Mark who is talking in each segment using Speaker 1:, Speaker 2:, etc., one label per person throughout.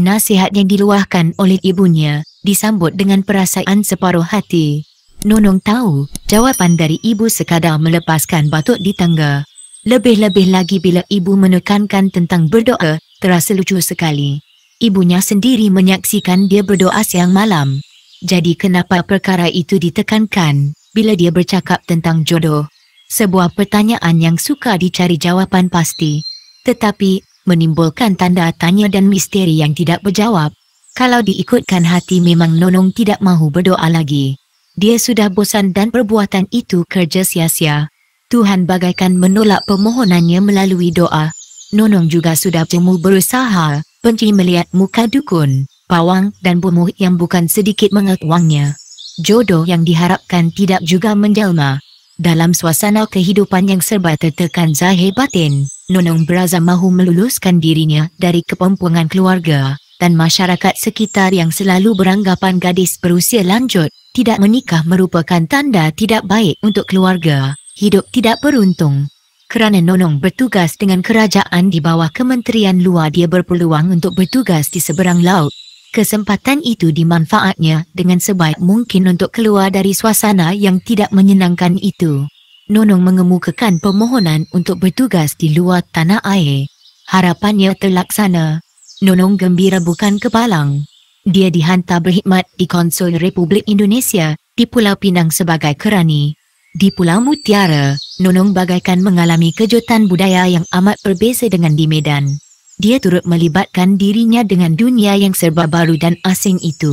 Speaker 1: nasihat yang diluahkan oleh ibunya disambut dengan perasaan separuh hati. Nonong tahu jawapan dari ibu sekadar melepaskan batuk di tangga. Lebih-lebih lagi bila ibu menekankan tentang berdoa, terasa lucu sekali. Ibunya sendiri menyaksikan dia berdoa siang malam. Jadi kenapa perkara itu ditekankan bila dia bercakap tentang jodoh? Sebuah pertanyaan yang suka dicari jawapan pasti, tetapi menimbulkan tanda tanya dan misteri yang tidak berjawab. Kalau diikutkan hati memang Nonong tidak mahu berdoa lagi. Dia sudah bosan dan perbuatan itu kerja sia-sia. Tuhan bagaikan menolak permohonannya melalui doa. Nonong juga sudah jemu berusaha, benci melihat muka dukun, pawang dan bumuh yang bukan sedikit mengetuangnya. Jodoh yang diharapkan tidak juga menjelma. Dalam suasana kehidupan yang serba tertekan zahir batin, Nonong berazam mahu meluluskan dirinya dari kepempungan keluarga dan masyarakat sekitar yang selalu beranggapan gadis berusia lanjut tidak menikah merupakan tanda tidak baik untuk keluarga, hidup tidak beruntung. Kerana Nonong bertugas dengan kerajaan di bawah Kementerian Luar, dia berpeluang untuk bertugas di seberang laut. Kesempatan itu dimanfaatnya dengan sebaik mungkin untuk keluar dari suasana yang tidak menyenangkan itu. Nonong mengemukakan permohonan untuk bertugas di luar tanah air. Harapannya terlaksana. Nonong gembira bukan kepalang. Dia dihantar berkhidmat di Konsul Republik Indonesia di Pulau Pinang sebagai kerani. Di Pulau Mutiara, Nonong bagaikan mengalami kejutan budaya yang amat berbeza dengan di Medan. Dia turut melibatkan dirinya dengan dunia yang serba baru dan asing itu.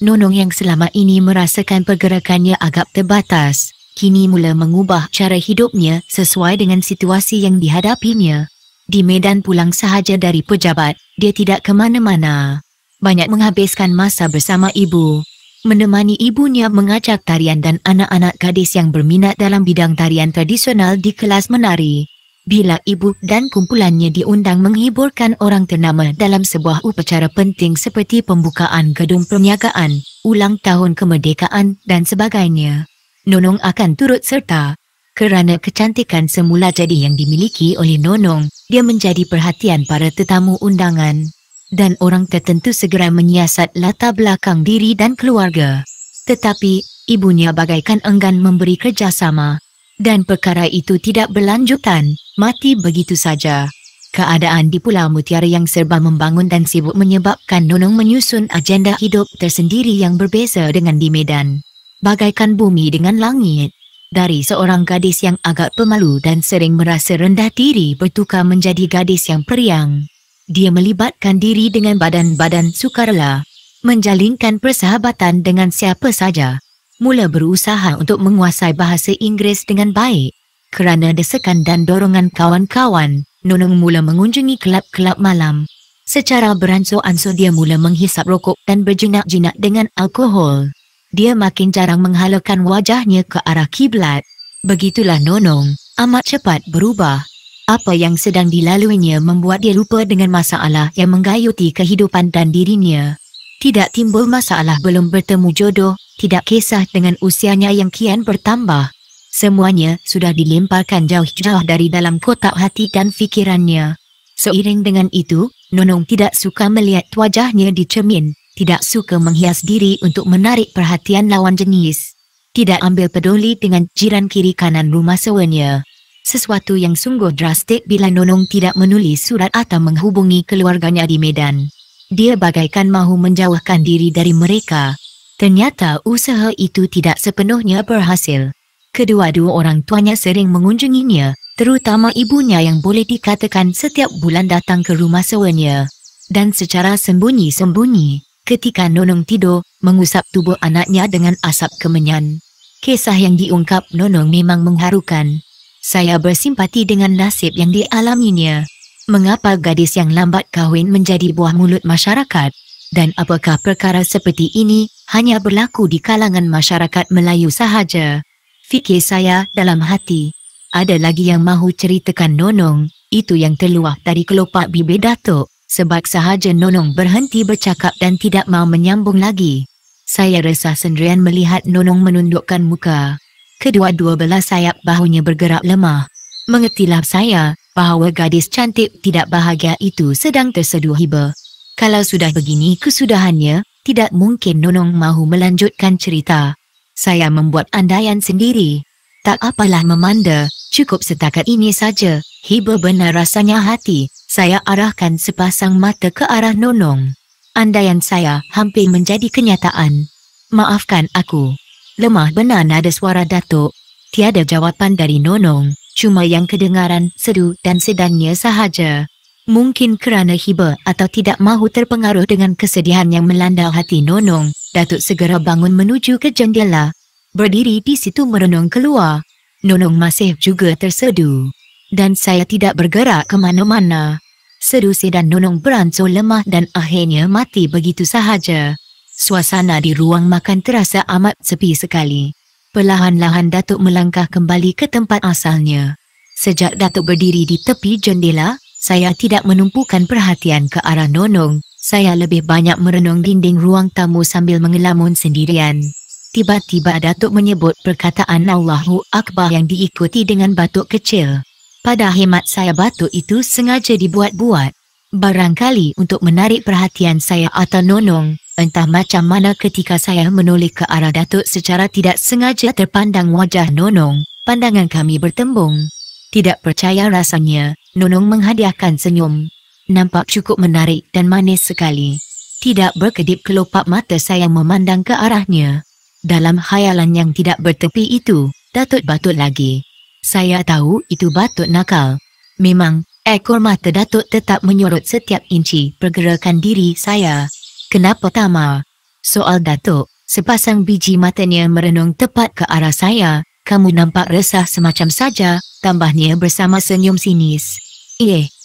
Speaker 1: Nonong yang selama ini merasakan pergerakannya agak terbatas, kini mula mengubah cara hidupnya sesuai dengan situasi yang dihadapinya. Di Medan pulang sahaja dari pejabat, dia tidak ke mana-mana. Banyak menghabiskan masa bersama ibu. Menemani ibunya mengajak tarian dan anak-anak gadis yang berminat dalam bidang tarian tradisional di kelas menari. Bila ibu dan kumpulannya diundang menghiburkan orang ternama dalam sebuah upacara penting seperti pembukaan gedung perniagaan, ulang tahun kemerdekaan dan sebagainya, Nonong akan turut serta. Kerana kecantikan semula jadi yang dimiliki oleh Nonong, dia menjadi perhatian para tetamu undangan. Dan orang tertentu segera menyiasat latar belakang diri dan keluarga. Tetapi, ibunya bagaikan enggan memberi kerjasama. Dan perkara itu tidak berlanjutan, mati begitu saja. Keadaan di Pulau Mutiara yang serba membangun dan sibuk menyebabkan Nonong menyusun agenda hidup tersendiri yang berbeza dengan di Medan. Bagaikan bumi dengan langit. Dari seorang gadis yang agak pemalu dan sering merasa rendah diri bertukar menjadi gadis yang periang. Dia melibatkan diri dengan badan-badan sukarela, menjalinkan persahabatan dengan siapa saja. Mula berusaha untuk menguasai bahasa Inggeris dengan baik. Kerana desakan dan dorongan kawan-kawan, Nonong mula mengunjungi kelab-kelab malam. Secara beransur-ansur dia mula menghisap rokok dan berjinak-jinak dengan alkohol. Dia makin jarang menghalakan wajahnya ke arah kiblat. Begitulah Nonong, amat cepat berubah. Apa yang sedang dilaluinya membuat dia lupa dengan masalah yang menggayuti kehidupan dan dirinya. Tidak timbul masalah belum bertemu jodoh, tidak kisah dengan usianya yang kian bertambah. Semuanya sudah dilemparkan jauh-jauh dari dalam kotak hati dan fikirannya. Seiring dengan itu, Nonong tidak suka melihat wajahnya di cermin, tidak suka menghias diri untuk menarik perhatian lawan jenis. Tidak ambil peduli dengan jiran kiri kanan rumah sewanya. Sesuatu yang sungguh drastik bila Nonong tidak menulis surat atau menghubungi keluarganya di Medan. Dia bagaikan mahu menjauhkan diri dari mereka. Ternyata usaha itu tidak sepenuhnya berhasil. Kedua-dua orang tuanya sering mengunjunginya, terutama ibunya yang boleh dikatakan setiap bulan datang ke rumah sewanya. Dan secara sembunyi-sembunyi, ketika Nonong tidur, mengusap tubuh anaknya dengan asap kemenyan. Kisah yang diungkap Nonong memang mengharukan. Saya bersimpati dengan nasib yang dialaminya. Mengapa gadis yang lambat kahwin menjadi buah mulut masyarakat? Dan apakah perkara seperti ini hanya berlaku di kalangan masyarakat Melayu sahaja? Fikir saya dalam hati. Ada lagi yang mahu ceritakan Nonong, itu yang terluah dari kelopak bibir Datuk. Sebab sahaja Nonong berhenti bercakap dan tidak mahu menyambung lagi. Saya resah sendirian melihat Nonong menundukkan muka. Kedua-dua belah sayap bahunya bergerak lemah. Mengertilah saya bahawa gadis cantik tidak bahagia itu sedang terseduh hiba. Kalau sudah begini kesudahannya, tidak mungkin Nonong mahu melanjutkan cerita. Saya membuat andaian sendiri. Tak apalah Memanda, cukup setakat ini saja. Hibur benar rasanya hati. Saya arahkan sepasang mata ke arah Nonong. Andaian saya hampir menjadi kenyataan. Maafkan aku. Lemah benar nada suara Datuk. Tiada jawapan dari Nonong, cuma yang kedengaran sedu dan sedannya sahaja. Mungkin kerana hibur atau tidak mahu terpengaruh dengan kesedihan yang melanda hati Nonong, Datuk segera bangun menuju ke jendela. Berdiri di situ merenung keluar. Nonong masih juga tersedu. Dan saya tidak bergerak ke mana-mana. Sedu sedan Nonong beransur lemah dan akhirnya mati begitu sahaja. Suasana di ruang makan terasa amat sepi sekali. Perlahan-lahan Datuk melangkah kembali ke tempat asalnya. Sejak Datuk berdiri di tepi jendela, saya tidak menumpukan perhatian ke arah Nonong. Saya lebih banyak merenung dinding ruang tamu sambil mengelamun sendirian. Tiba-tiba Datuk menyebut perkataan Allahu Akbar yang diikuti dengan batuk kecil. Pada hemat saya batuk itu sengaja dibuat-buat. Barangkali untuk menarik perhatian saya atau Nonong. Entah macam mana ketika saya menoleh ke arah Datuk secara tidak sengaja terpandang wajah Nonong. Pandangan kami bertembung. Tidak percaya rasanya, Nonong menghadiahkan senyum. Nampak cukup menarik dan manis sekali. Tidak berkedip kelopak mata saya memandang ke arahnya. Dalam khayalan yang tidak bertepi itu, Datuk batuk lagi. Saya tahu itu batuk nakal. Memang, ekor mata Datuk tetap menyorot setiap inci pergerakan diri saya. Kenapa Tama? Soal Datuk, sepasang biji matanya merenung tepat ke arah saya. Kamu nampak resah semacam saja, tambahnya bersama senyum sinis.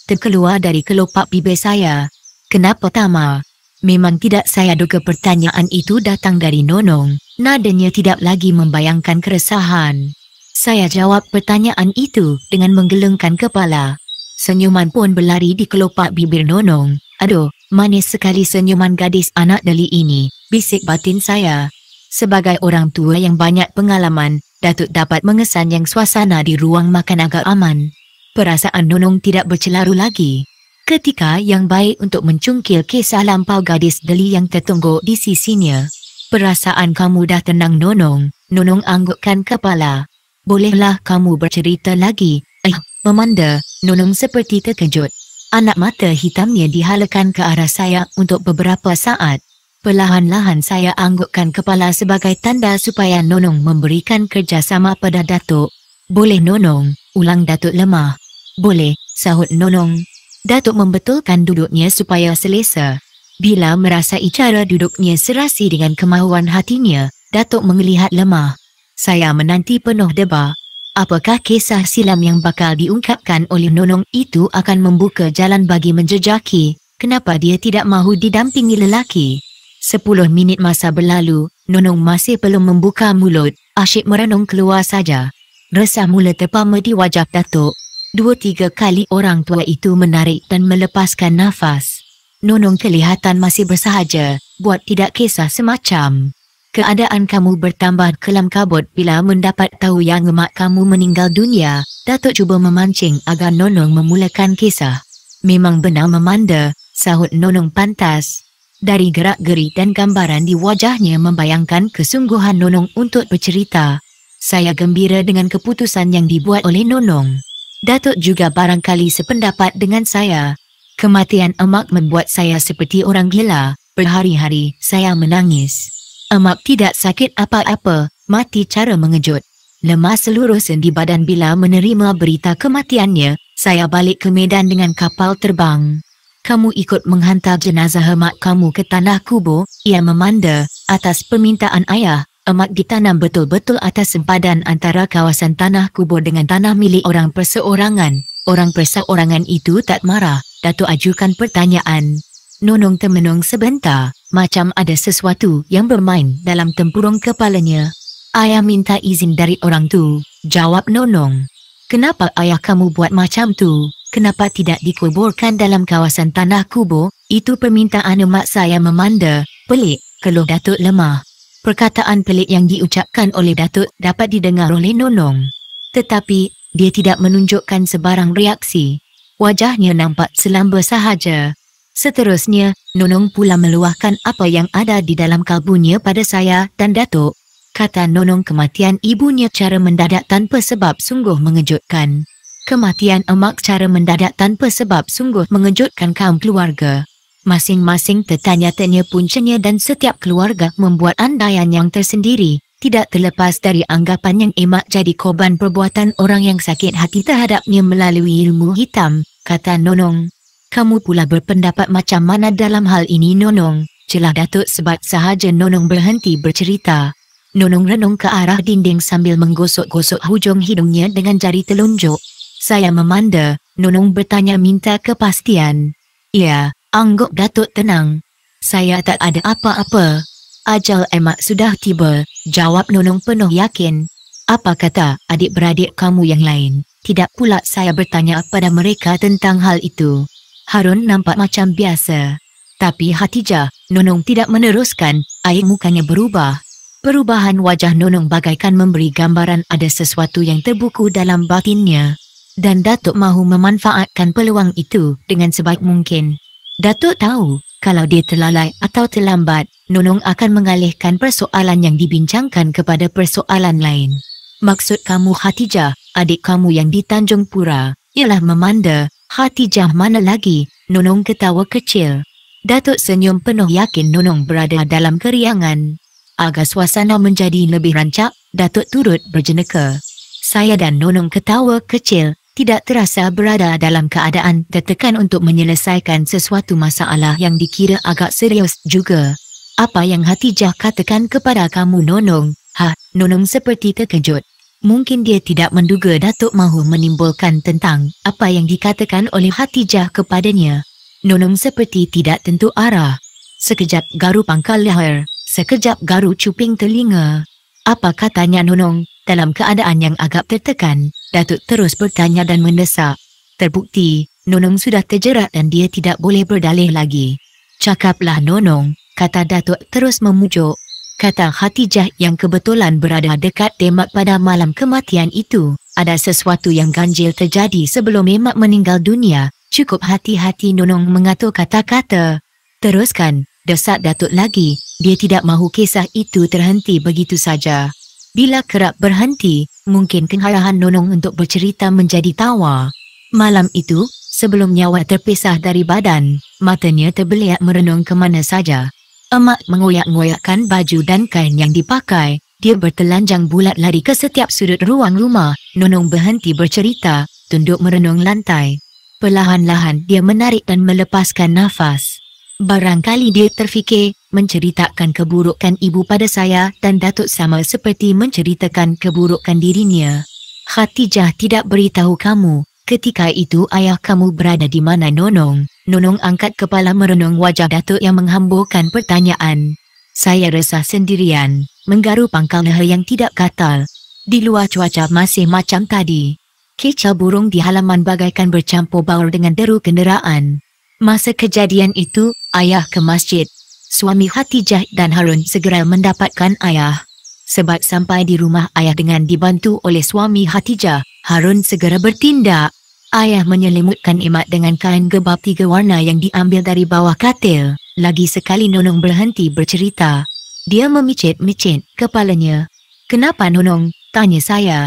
Speaker 1: Terkeluar dari kelopak bibir saya. Kenapa Tama? Memang tidak saya duga pertanyaan itu datang dari Nonong. Nadanya tidak lagi membayangkan keresahan. Saya jawab pertanyaan itu dengan menggelengkan kepala. Senyuman pun berlari di kelopak bibir Nonong. Aduh, manis sekali senyuman gadis anak deli ini, bisik batin saya. Sebagai orang tua yang banyak pengalaman, Datuk dapat mengesan yang suasana di ruang makan agak aman. Perasaan Nonong tidak bercelaru lagi. Ketika yang baik untuk mencungkil kisah lampau gadis deli yang tertungguk di sisinya. Perasaan kamu dah tenang Nonong. Nonong anggukkan kepala. Bolehlah kamu bercerita lagi. Memanda, Nonong seperti terkejut. Anak mata hitamnya dihalakan ke arah saya untuk beberapa saat. Perlahan-lahan saya anggukkan kepala sebagai tanda supaya Nonong memberikan kerjasama pada Datuk. Boleh Nonong, ulang Datuk lemah. Boleh, sahut Nonong. Datuk membetulkan duduknya supaya selesa. Bila merasai cara duduknya serasi dengan kemahuan hatinya, Datuk melihat lemah. Saya menanti penuh debar. Apakah kisah silam yang bakal diungkapkan oleh Nonong itu akan membuka jalan bagi menjejaki? Kenapa dia tidak mahu didampingi lelaki? 10 minit masa berlalu, Nonong masih belum membuka mulut, asyik merenung keluar saja. Resah mula terpama di wajah Datuk. 2-3 kali orang tua itu menarik dan melepaskan nafas. Nonong kelihatan masih bersahaja, buat tidak kisah semacam. Keadaan kamu bertambah kelam kabut bila mendapat tahu yang emak kamu meninggal dunia. Datuk cuba memancing agar Nonong memulakan kisah. Memang benar Memanda, sahut Nonong pantas. Dari gerak-geri dan gambaran di wajahnya membayangkan kesungguhan Nonong untuk bercerita. Saya gembira dengan keputusan yang dibuat oleh Nonong. Datuk juga barangkali sependapat dengan saya. Kematian emak membuat saya seperti orang gila. Berhari-hari saya menangis. Emak tidak sakit apa-apa, mati cara mengejut. Lemah seluruh sendi badan bila menerima berita kematiannya. Saya balik ke Medan dengan kapal terbang. Kamu ikut menghantar jenazah emak kamu ke tanah kubur, ia Memanda. Atas permintaan ayah, emak ditanam betul-betul atas sempadan antara kawasan tanah kubur dengan tanah milik orang perseorangan. Orang perseorangan itu tak marah. Datuk ajukan pertanyaan. Nonong termenung sebentar, macam ada sesuatu yang bermain dalam tempurung kepalanya. Ayah minta izin dari orang tu, jawab Nonong. Kenapa ayah kamu buat macam tu? Kenapa tidak dikuburkan dalam kawasan tanah kubur? Itu permintaan emak saya Memanda. Pelik, keluh Datuk lemah. Perkataan pelik yang diucapkan oleh Datuk dapat didengar oleh Nonong. Tetapi, dia tidak menunjukkan sebarang reaksi. Wajahnya nampak selamba sahaja. Seterusnya, Nonong pula meluahkan apa yang ada di dalam kalbunya pada saya dan Datuk. Kata Nonong, kematian ibunya cara mendadak tanpa sebab sungguh mengejutkan. Kematian emak cara mendadak tanpa sebab sungguh mengejutkan kaum keluarga. Masing-masing tertanya-tanya puncanya dan setiap keluarga membuat andaian yang tersendiri. Tidak terlepas dari anggapan yang emak jadi korban perbuatan orang yang sakit hati terhadapnya melalui ilmu hitam, kata Nonong. Kamu pula berpendapat macam mana dalam hal ini, Nonong? Celah Datuk sebat sahaja Nonong berhenti bercerita. Nonong renung ke arah dinding sambil menggosok-gosok hujung hidungnya dengan jari telunjuk. Saya memanda, Nonong bertanya minta kepastian. Ya, anggap Datuk tenang. Saya tak ada apa-apa. Ajal emak sudah tiba, jawab Nonong penuh yakin. Apa kata adik-beradik kamu yang lain? Tidak pula saya bertanya pada mereka tentang hal itu. Harun nampak macam biasa. Tapi Hatijah, Nonong tidak meneruskan, air mukanya berubah. Perubahan wajah Nonong bagaikan memberi gambaran ada sesuatu yang terbuku dalam batinnya. Dan Datuk mahu memanfaatkan peluang itu dengan sebaik mungkin. Datuk tahu, kalau dia terlalai atau terlambat, Nonong akan mengalihkan persoalan yang dibincangkan kepada persoalan lain. Maksud kamu Hatijah, adik kamu yang di Tanjung Pura, ialah memanda. Hatijah mana lagi? Nonong ketawa kecil. Datuk senyum penuh yakin Nonong berada dalam keriangan. Agar suasana menjadi lebih rancak, Datuk turut berjenaka. Saya dan Nonong ketawa kecil, tidak terasa berada dalam keadaan tertekan untuk menyelesaikan sesuatu masalah yang dikira agak serius juga. Apa yang Hatijah katakan kepada kamu, Nonong? Nonong seperti terkejut. Mungkin dia tidak menduga Datuk mahu menimbulkan tentang apa yang dikatakan oleh Hatijah kepadanya. Nonong seperti tidak tentu arah. Sekejap garu pangkal leher, sekejap garu cuping telinga. Apa katanya Nonong? Dalam keadaan yang agak tertekan, Datuk terus bertanya dan mendesak. Terbukti, Nonong sudah terjerat dan dia tidak boleh berdalih lagi. Cakaplah Nonong, kata Datuk terus memujuk. Kata Hatijah yang kebetulan berada dekat Demak pada malam kematian itu. Ada sesuatu yang ganjil terjadi sebelum emak meninggal dunia. Cukup hati-hati Nonong mengatur kata-kata. Teruskan, desak Datuk lagi. Dia tidak mahu kisah itu terhenti begitu saja. Bila kerap berhenti, mungkin kenghayahan Nonong untuk bercerita menjadi tawa. Malam itu, sebelum nyawa terpisah dari badan, matanya terbeliak merenung ke mana saja. Emak mengoyak-ngoyakkan baju dan kain yang dipakai. Dia bertelanjang bulat lari ke setiap sudut ruang rumah. Nonong berhenti bercerita, tunduk merenung lantai. Perlahan-lahan dia menarik dan melepaskan nafas. Barangkali dia terfikir, menceritakan keburukan ibu pada saya dan Datuk sama seperti menceritakan keburukan dirinya. Hatijah tidak beritahu kamu, ketika itu ayah kamu berada di mana, Nonong? Nonong angkat kepala merenung wajah Datuk yang menghamburkan pertanyaan. Saya resah sendirian, menggaru pangkal leher yang tidak gatal. Di luar cuaca masih macam tadi. Kicau burung di halaman bagaikan bercampur baur dengan deru kenderaan. Masa kejadian itu, ayah ke masjid. Suami Hatijah dan Harun segera mendapatkan ayah. Sebab sampai di rumah ayah dengan dibantu oleh suami Hatijah, Harun segera bertindak. Ayah menyelimutkan emak dengan kain gebab 3 warna yang diambil dari bawah katil. Lagi sekali Nonong berhenti bercerita. Dia memicit-micit kepalanya. Kenapa Nonong? Tanya saya.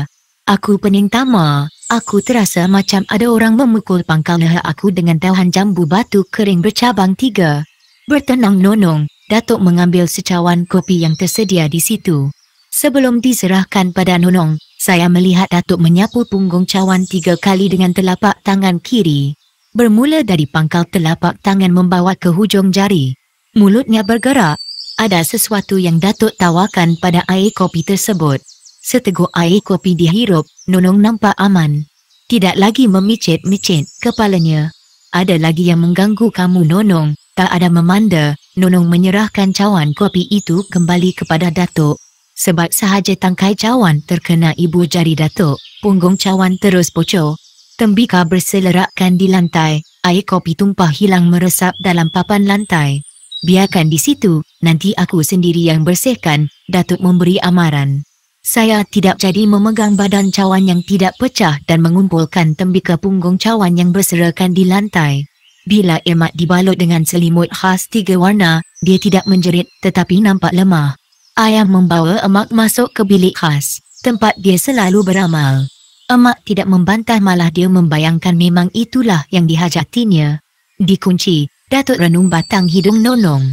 Speaker 1: Aku pening tama. Aku terasa macam ada orang memukul pangkal leher aku dengan tauhan jambu batu kering bercabang 3. Bertenang Nonong. Datuk mengambil secawan kopi yang tersedia di situ. Sebelum diserahkan pada Nonong, saya melihat Datuk menyapu punggung cawan 3 kali dengan telapak tangan kiri. Bermula dari pangkal telapak tangan membawa ke hujung jari. Mulutnya bergerak. Ada sesuatu yang Datuk tawarkan pada air kopi tersebut. Seteguk air kopi dihirup, Nonong nampak aman. Tidak lagi memicit-micit kepalanya. Ada lagi yang mengganggu kamu Nonong? Tak ada memanda, Nonong menyerahkan cawan kopi itu kembali kepada Datuk. Sebab sahaja tangkai cawan terkena ibu jari Datuk, punggung cawan terus bocor. Tembikar berselerakkan di lantai, air kopi tumpah hilang meresap dalam papan lantai. Biarkan di situ, nanti aku sendiri yang bersihkan, Datuk memberi amaran. Saya tidak jadi memegang badan cawan yang tidak pecah dan mengumpulkan tembikar punggung cawan yang berserakan di lantai. Bila emak dibalut dengan selimut khas 3 warna, dia tidak menjerit tetapi nampak lemah. Ayah membawa emak masuk ke bilik khas, tempat dia selalu beramal. Emak tidak membantah, malah dia membayangkan memang itulah yang dihajatinya. Dikunci, Datuk renung batang hidung Nonong.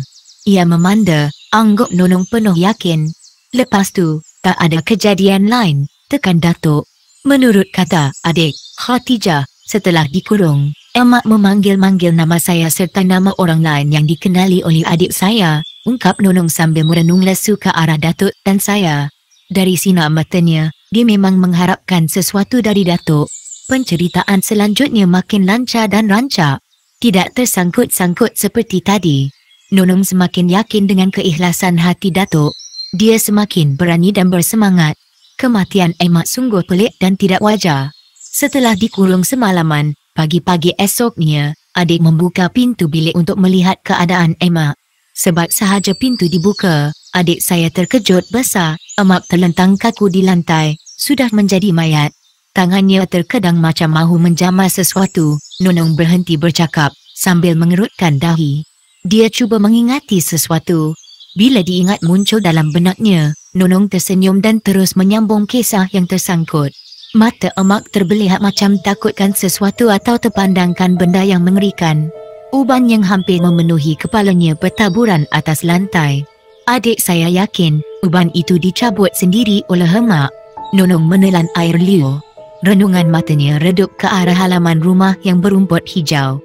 Speaker 1: Ia memanda, angguk Nonong penuh yakin. Lepas tu, tak ada kejadian lain, tekan Datuk. Menurut kata adik, Khatijah, setelah dikurung, emak memanggil-manggil nama saya serta nama orang lain yang dikenali oleh adik saya, ungkap Nonong sambil merenung lesu ke arah Datuk dan saya. Dari sinar matanya, dia memang mengharapkan sesuatu dari Datuk. Penceritaan selanjutnya makin lancar dan rancak. Tidak tersangkut-sangkut seperti tadi. Nonong semakin yakin dengan keikhlasan hati Datuk. Dia semakin berani dan bersemangat. Kematian emak sungguh pelik dan tidak wajar. Setelah dikurung semalaman, pagi-pagi esoknya, adik membuka pintu bilik untuk melihat keadaan emak. Sebab sahaja pintu dibuka, adik saya terkejut besar. Emak terlentang kaku di lantai, sudah menjadi mayat. Tangannya terkedang macam mahu menjamah sesuatu. Nonong berhenti bercakap sambil mengerutkan dahi. Dia cuba mengingati sesuatu. Bila diingat muncul dalam benaknya, Nonong tersenyum dan terus menyambung kisah yang tersangkut. Mata emak terbeliak macam takutkan sesuatu atau terpandangkan benda yang mengerikan. Uban yang hampir memenuhi kepalanya bertaburan atas lantai. Adik saya yakin uban itu dicabut sendiri oleh emak. Nonong menelan air liur. Renungan matanya redup ke arah halaman rumah yang berumput hijau.